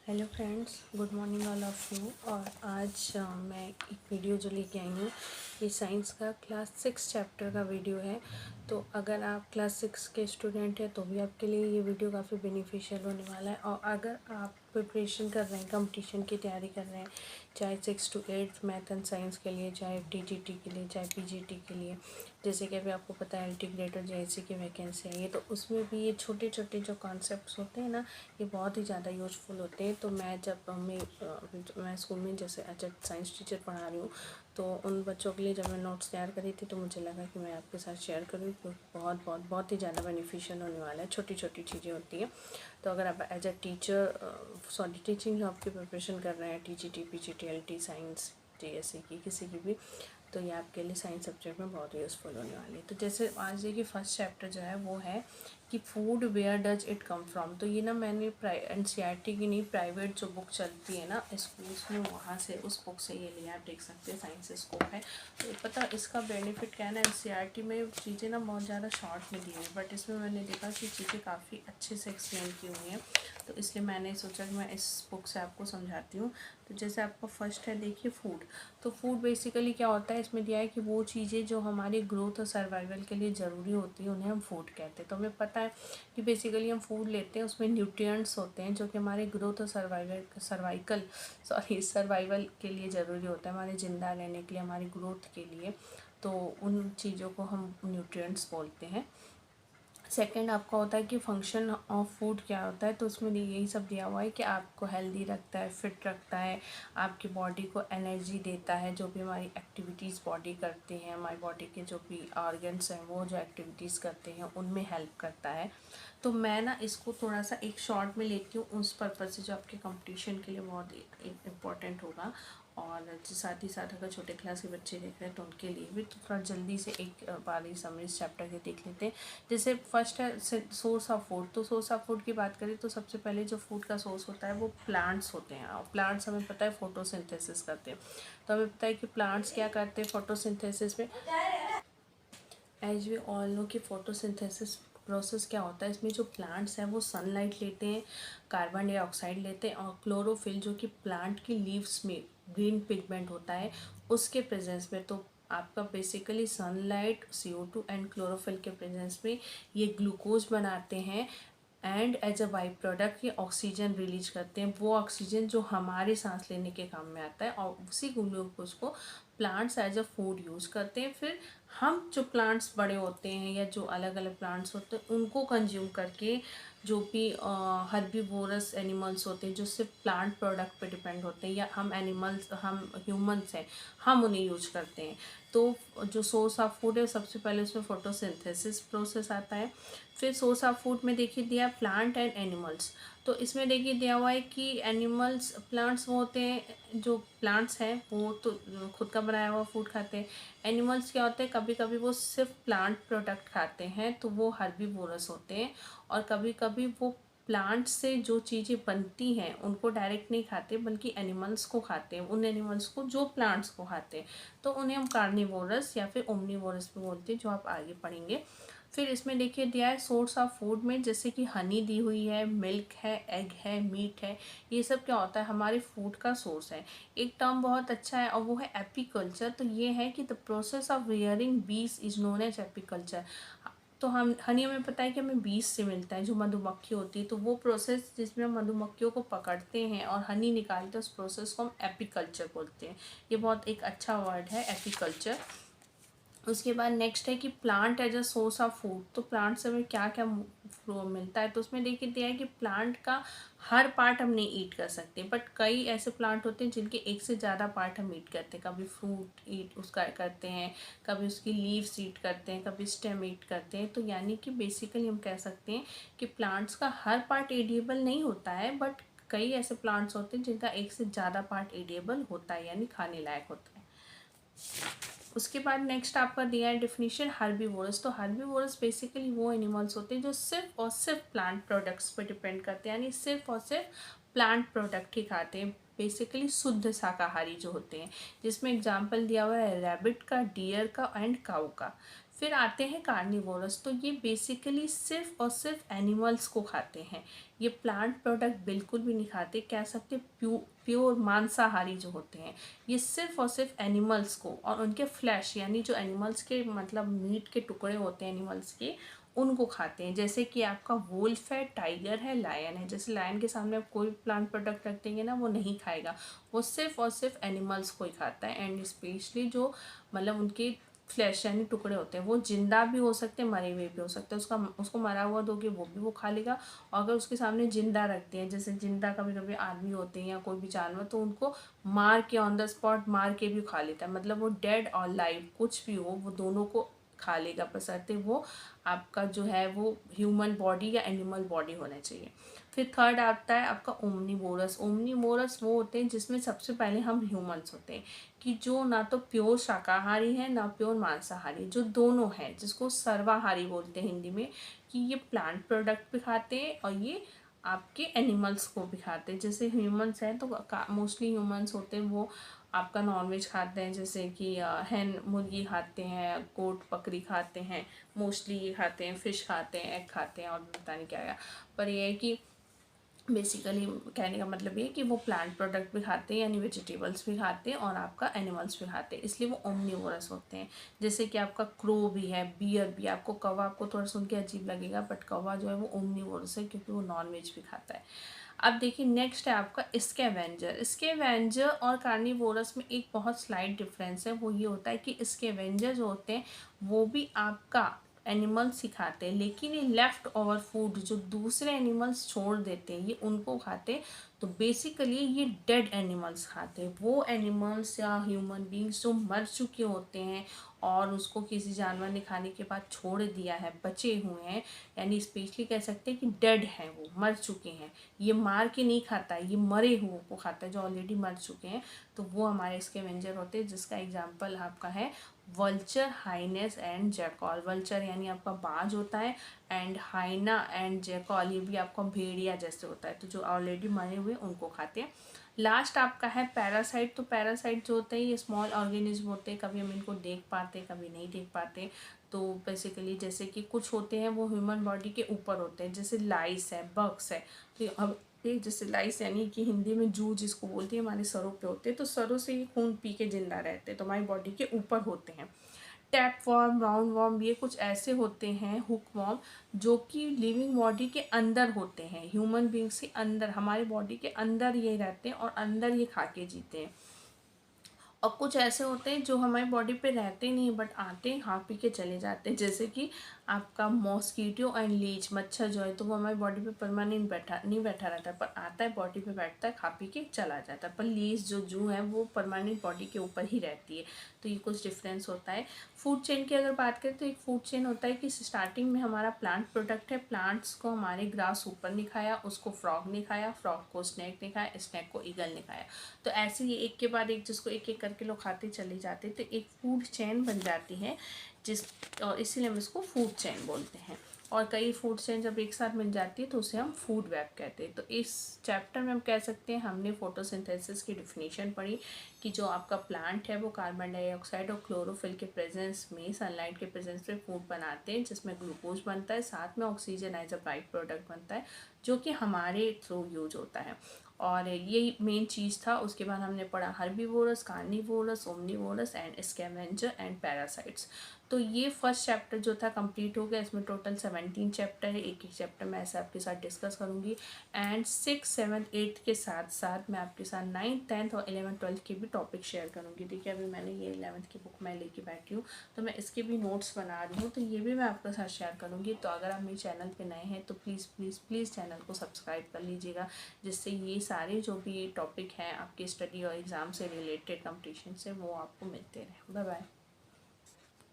Hello friends, good morning all of you. और आज मैं एक वीडियो जो लेके आई हूँ, ये साइंस का क्लास 6 चैप्टर का वीडियो है। तो अगर आप क्लास 6 के स्टूडेंट हैं तो भी आपके लिए ये वीडियो काफ़ी बेनिफिशियल होने वाला है। और अगर आप प्रिपरेशन कर रहे हैं, कंपटीशन की तैयारी कर रहे हैं, चाहे 6 to 8 मैथ एंड साइंस के लिए, चाहे टीजीटी के लिए, चाहे पीजीटी के लिए, जैसे कि अभी आपको पता है इंटीग्रेटेड जेईसी की वैकेंसी आई है, तो उसमें भी ये छोटे छोटे जो कॉन्सेप्ट्स होते हैं ना, ये बहुत ही ज़्यादा यूज़फुल होते हैं। तो मैं जब मैं स्कूल में जैसे जब साइंस टीचर पढ़ा रही हूँ, तो उन बच्चों के लिए जब मैं नोट्स तैयार करी थी तो मुझे लगा कि मैं आपके साथ शेयर करूँ, क्योंकि बहुत ही ज़्यादा बेनिफिशियल होने वाला है। छोटी छोटी चीज़ें होती हैं। तो अगर आप as a teacher teaching job की प्रिपरेशन कर रहे हैं, टीजीटी पीजीटी साइंस जेएससी की किसी की भी, तो ये आपके लिए साइंस सब्जेक्ट में बहुत यूज़फुल होने वाली है। तो जैसे आज देखिए फर्स्ट चैप्टर जो है वो है कि food where does it come from. तो ये ना मैंने एनसीईआरटी की नहीं, प्राइवेट जो बुक चलती है ना स्कूल्स में, वहाँ से उस बुक से ये लिया, आप देख सकते हैं साइंस स्कोप है। तो पता इसका बेनिफिट क्या है ना, एनसीईआरटी में चीज़ें ना बहुत ज़्यादा शॉर्ट में दी हुई है, बट इसमें मैंने देखा कि चीज़ें काफ़ी अच्छे से एक्सप्लेन की हुई हैं। तो इसलिए मैंने सोचा कि मैं इस बुक से आपको समझाती हूँ। तो जैसे आपका फर्स्ट है देखिए फूड। तो फूड बेसिकली क्या होता है, इसमें दिया है कि वो चीज़ें जो हमारी ग्रोथ और सर्वाइवल के लिए ज़रूरी होती है उन्हें हम फूड कहते हैं। तो हमें पता है कि बेसिकली हम फूड लेते हैं, उसमें न्यूट्रिएंट्स होते हैं जो कि हमारे ग्रोथ और सर्वाइवल के लिए ज़रूरी होता है, हमारे ज़िंदा रहने के लिए, हमारी ग्रोथ के लिए। तो उन चीज़ों को हम न्यूट्रिएंट्स बोलते हैं। सेकंड आपका होता है कि फंक्शन ऑफ फूड क्या होता है। तो उसमें यही सब दिया हुआ है कि आपको हेल्दी रखता है, फिट रखता है, आपकी बॉडी को एनर्जी देता है, जो भी हमारी एक्टिविटीज़ बॉडी करते हैं, हमारी बॉडी के जो भी ऑर्गन्स हैं वो जो एक्टिविटीज़ करते हैं उनमें हेल्प करता है। तो मैं ना इसको थोड़ा सा एक शॉर्ट में लेती हूँ उस पर्पज़ से जो आपके कंपटीशन के लिए बहुत इम्पोर्टेंट होगा। और साथ ही साथ अगर छोटे क्लास के बच्चे देख रहे हैं तो उनके लिए भी। तो थोड़ा जल्दी से एक बार ही समरी इस चैप्टर के देख लेते हैं। जैसे फर्स्ट है सोर्स ऑफ फूड। तो सोर्स ऑफ फूड की बात करें तो सबसे पहले जो फूड का सोर्स होता है वो प्लांट्स होते हैं। और प्लांट्स हमें पता है फोटोसिंथेसिस करते हैं। तो हमें पता है कि प्लांट्स क्या करते हैं फोटोसिंथेसिस में। एज वी ऑल नो कि फोटोसिंथेसिस प्रोसेस क्या होता है, इसमें जो प्लांट्स हैं वो सनलाइट लेते हैं, कार्बन डाइऑक्साइड लेते हैं, और क्लोरोफिल जो कि प्लांट की लीव्स में ग्रीन पिगमेंट होता है उसके प्रेजेंस में। तो आपका basically sunlight, CO2 and chlorophyll के प्रेजेंस में ये ग्लूकोज बनाते हैं, and as a by product ये ऑक्सीजन रिलीज करते हैं। वो ऑक्सीजन जो हमारे सांस लेने के काम में आता है, और उसी ग्लूकोज को plants as a food use करते हैं। फिर हम जो प्लांट्स बड़े होते हैं या जो अलग अलग प्लांट्स होते हैं उनको कंज्यूम करके, जो भी हर्बीवोरस एनिमल्स होते हैं जो सिर्फ प्लांट प्रोडक्ट पे डिपेंड होते हैं, या हम ह्यूमंस हैं, हम उन्हें यूज करते हैं। तो जो सोर्स ऑफ फूड है सबसे पहले उसमें फोटोसिंथेसिस प्रोसेस आता है। फिर सोर्स ऑफ फूड में देखिए दिया प्लांट एंड एनिमल्स। तो इसमें देखिए दिया हुआ है कि एनिमल्स, प्लांट्स वो होते हैं, जो प्लांट्स हैं वो तो खुद का बनाया हुआ फूड खाते हैं। एनिमल्स क्या होते हैं, कभी कभी वो सिर्फ प्लांट प्रोडक्ट खाते हैं तो वो हर्बीवोरस होते हैं। और कभी कभी वो प्लांट से जो चीज़ें बनती हैं उनको डायरेक्ट नहीं खाते, बल्कि एनिमल्स को खाते हैं, उन एनिमल्स को जो प्लांट्स को खाते हैं। तो उन्हें हम कार्निवोरस या फिर ओमनीवोरस भी बोलते हैं, जो आप आगे पढ़ेंगे। फिर इसमें देखिए दिया है सोर्स ऑफ फूड में, जैसे कि हनी दी हुई है, मिल्क है, एग है, मीट है। ये सब क्या होता है, हमारे फूड का सोर्स है। एक टर्म बहुत अच्छा है और वो है एपीकल्चर। तो ये है कि द प्रोसेस ऑफ रियरिंग बीज इज नोन एज एपीकल्चर। तो हम हनी, हमें पता है कि हमें बीज से मिलता है, जो मधुमक्खी होती है। तो वो प्रोसेस जिसमें हम मधुमक्खियों को पकड़ते हैं और हनी निकालते हैं, उस प्रोसेस को हम एपीकल्चर बोलते हैं। ये बहुत एक अच्छा वर्ड है एपीकल्चर। उसके बाद नेक्स्ट है कि plant as a source of food. तो प्लांट से हमें क्या क्या मिलता है। तो उसमें देखिए दिया है कि प्लांट का हर पार्ट हम नहीं ईट कर सकते, बट कई ऐसे प्लांट होते हैं जिनके एक से ज़्यादा पार्ट हम ईट करते हैं। कभी फ्रूट ईट उसका करते हैं, कभी उसकी लीव्स ईट करते हैं, कभी स्टेम ईट करते हैं। तो यानी कि बेसिकली हम कह सकते हैं कि प्लांट्स का हर पार्ट एडिएबल नहीं होता है, बट कई ऐसे प्लांट्स होते हैं जिनका एक से ज़्यादा पार्ट एडिएबल होता है, यानी खाने लायक होता है। उसके बाद नेक्स्ट आपका दिया है डेफिनेशन हर्बीवोरस। तो हर्बीवोरस बेसिकली वो एनिमल्स होते हैं जो सिर्फ और सिर्फ प्लांट प्रोडक्ट्स पर डिपेंड करते हैं, यानी सिर्फ और सिर्फ प्लांट प्रोडक्ट ही खाते हैं, बेसिकली शुद्ध शाकाहारी जो होते हैं। जिसमें एग्जांपल दिया हुआ है रैबिट का, डियर का एंड काऊ का। फिर आते हैं कार्निवोरस, तो ये बेसिकली सिर्फ और सिर्फ एनिमल्स को खाते हैं, ये प्लांट प्रोडक्ट बिल्कुल भी नहीं खाते, कह सकते प्योर मांसाहारी जो होते हैं, ये सिर्फ और सिर्फ एनिमल्स को और उनके फ्लैश यानी जो एनिमल्स के मतलब मीट के टुकड़े होते हैं एनिमल्स के, उनको खाते हैं। जैसे कि आपका वोल्फ है, टाइगर है, लायन है, जैसे लायन के सामने आप कोई प्लांट प्रोडक्ट रख देंगे ना, वो नहीं खाएगा, वो सिर्फ और सिर्फ एनिमल्स को ही खाता है। एंड स्पेशली जो मतलब उनके फ्लैश यानी टुकड़े होते हैं, वो जिंदा भी हो सकते हैं, मरे हुए भी हो सकते हैं, उसको मरा हुआ दोगे वो भी वो खा लेगा, और अगर उसके सामने जिंदा रखते हैं, जैसे जिंदा कभी कभी आदमी होते हैं या कोई भी जानवर, तो उनको मार के ऑन द स्पॉट मार के भी खा लेता है, मतलब वो डेड और लाइव कुछ भी हो वो दोनों को खा लेगा, बशर्ते वो आपका जो है वो ह्यूमन बॉडी या एनिमल बॉडी होना चाहिए। फिर थर्ड आता है आपका ओमनीवोरस। ओमनीवोरस वो होते हैं जिसमें सबसे पहले हम ह्यूमंस होते हैं, कि जो ना तो प्योर शाकाहारी है ना प्योर मांसाहारी, जो दोनों है, जिसको सर्वाहारी बोलते हैं हिंदी में, कि ये प्लांट प्रोडक्ट भी खाते हैं और ये आपके एनिमल्स को भी खाते हैं। जैसे ह्यूमंस हैं तो मोस्टली ह्यूमंस होते हैं वो आपका नॉनवेज खाते हैं, जैसे कि हैन मुर्गी खाते हैं, गोट बकरी खाते हैं, मोस्टली ये खाते हैं, फिश खाते हैं, एग खाते हैं, और पता नहीं क्या क्या। पर ये है कि बेसिकली कहने का मतलब ये है कि वो प्लांट प्रोडक्ट भी खाते हैं यानी वेजिटेबल्स भी खाते हैं और आपका एनिमल्स भी खाते हैं, इसलिए वो ओमनिवोरस होते हैं। जैसे कि आपका क्रो भी है, बियर भी, आपको कौवा आपको थोड़ा सुन के अजीब लगेगा, बट कौवा जो है वो ओमनिवोरस है क्योंकि वो नॉन वेज भी खाता है। अब देखिए नेक्स्ट है आपका स्कैवेंजर। स्कैवेंजर और कार्निवोरस में एक बहुत स्लाइट डिफरेंस है, वो ये होता है कि स्कैवेंजर जो होते हैं वो भी आपका एनिमल्स ही खाते हैं, लेकिन ये लेफ्ट ओवर फूड जो दूसरे एनिमल्स छोड़ देते हैं ये उनको खाते हैं। तो बेसिकली ये डेड एनिमल्स खाते हैं, वो एनिमल्स या ह्यूमन बींग्स जो मर चुके होते हैं और उसको किसी जानवर ने खाने के बाद छोड़ दिया है, बचे हुए हैं, यानी स्पेशली कह सकते हैं कि डेड हैं, वो मर चुके हैं, ये मार के नहीं खाता है, ये मरे हुए को खाता है जो ऑलरेडी मर चुके हैं, तो वो हमारे स्कैवेंजर होते हैं। जिसका एग्जाम्पल आपका है vulture, hyenas and jackal. Vulture यानी आपका बाज होता है, एंड हाइना एंड जैकॉल ये भी आपका भेड़िया जैसे होता है, तो जो ऑलरेडी मरे हुए उनको खाते हैं। लास्ट आपका है पैरासाइट। तो पैरासाइट जो होते हैं ये स्मॉल ऑर्गेनिज्म होते हैं, कभी हम इनको देख पाते कभी नहीं देख पाते। तो बेसिकली जैसे कि कुछ होते हैं वो ह्यूमन बॉडी के ऊपर होते हैं, जैसे लाइस है, बग्स है। तो अब ये जैसे लाइस यानी कि हिंदी में जू जिसको बोलते हैं, हमारे सरों पे होते हैं, तो सरों से ये खून पी के जिंदा रहते हैं, तो हमारी बॉडी के ऊपर होते हैं। टैप वॉर्म, राउंड वॉर्म, ये कुछ ऐसे होते हैं, हुक वॉर्म, जो कि लिविंग बॉडी के अंदर होते हैं, ह्यूमन बींग्स के अंदर, हमारी बॉडी के अंदर ये रहते हैं और अंदर ये खा के जीते हैं। और कुछ ऐसे होते हैं जो हमारी बॉडी पे रहते नहीं बट आते हैं, खा पी के चले जाते हैं, जैसे कि आपका मॉस्कीटो एंड लीच, मच्छर जो है तो वो हमारी बॉडी पे परमानेंट नहीं बैठा रहता है, पर आता है बॉडी पे बैठता है, खा पी के चला जाता है। पर लीच जो जू है वो परमानेंट बॉडी के ऊपर ही रहती है। तो ये कुछ डिफरेंस होता है। फूड चेन की अगर बात करें तो एक फूड चेन होता है कि स्टार्टिंग में हमारा प्लांट प्रोडक्ट है, प्लांट्स को हमारे ग्रास ऊपर नहीं खाया, उसको फ्रॉग ने खाया, फ्रॉग को स्नैक ने खाया, स्नैक को ईगल ने खाया। तो ऐसे ही एक के बाद एक जिसको एक एक करके लोग खाते चले जाते, तो एक फूड चेन बन जाती है, और इसीलिए हम इसको फूड चेन बोलते हैं। और कई फूड चेन जब एक साथ मिल जाती है तो उसे हम फूड वेब कहते हैं। तो इस चैप्टर में हम कह सकते हैं हमने फोटोसिंथेसिस की डिफिनीशन पढ़ी, कि जो आपका प्लांट है वो कार्बन डाइऑक्साइड और क्लोरोफिल के प्रेजेंस में, सनलाइट के प्रेजेंस में फूड बनाते हैं, जिसमें ग्लूकोज बनता है, साथ में oxygen as a by product बनता है, जो कि हमारे थ्रू यूज होता है। और यही मेन चीज़ था। उसके बाद हमने पढ़ा herbivorous, carnivorous, omnivorous and scavenger and parasites. तो ये फर्स्ट चैप्टर जो था कंप्लीट हो गया। इसमें टोटल 17 चैप्टर है, एक एक चैप्टर मैं ऐसे आपके साथ डिस्कस करूँगी। एंड 6, 7, 8 के साथ साथ मैं आपके साथ 9, 10 और 11, 12 के भी टॉपिक शेयर करूँगी। देखिए अभी मैंने ये 11th की बुक मैं लेके बैठी हूँ, तो मैं इसके भी नोट्स बना रही हूँ, तो ये भी मैं आपके साथ शेयर करूँगी। तो अगर आप मेरे चैनल पे नए हैं तो प्लीज़ प्लीज़ प्लीज़ चैनल को सब्सक्राइब कर लीजिएगा, जिससे ये सारे जो भी टॉपिक हैं आपके स्टडी और एग्ज़ाम से रिलेटेड, कंपटीशन से, वो आपको मिलते रहें। Bye bye.